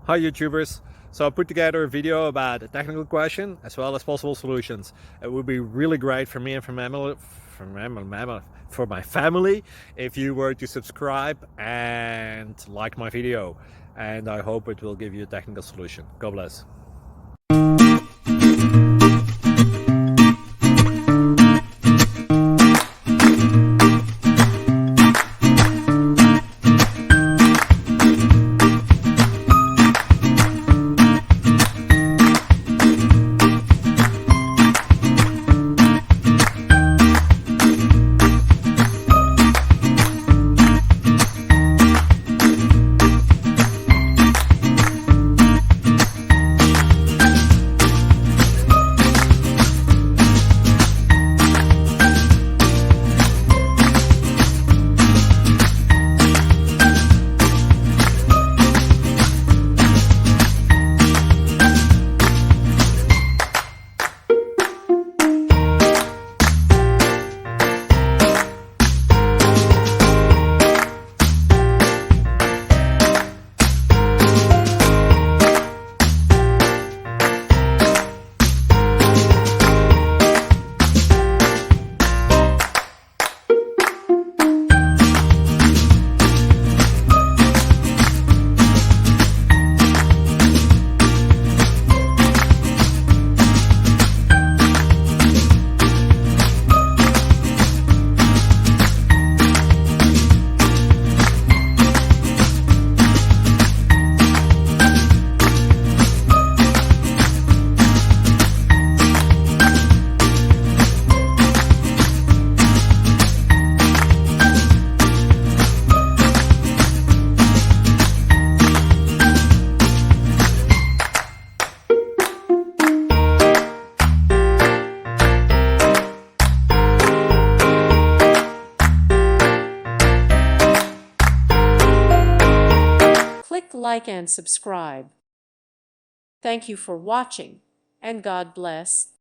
Hi YouTubers! So I put together a video about a technical question as well as possible solutions. It would be really great for me and for my family if you were to subscribe and like my video, and I hope it will give you a technical solution. God bless. Click like and subscribe. Thank you for watching, and God bless.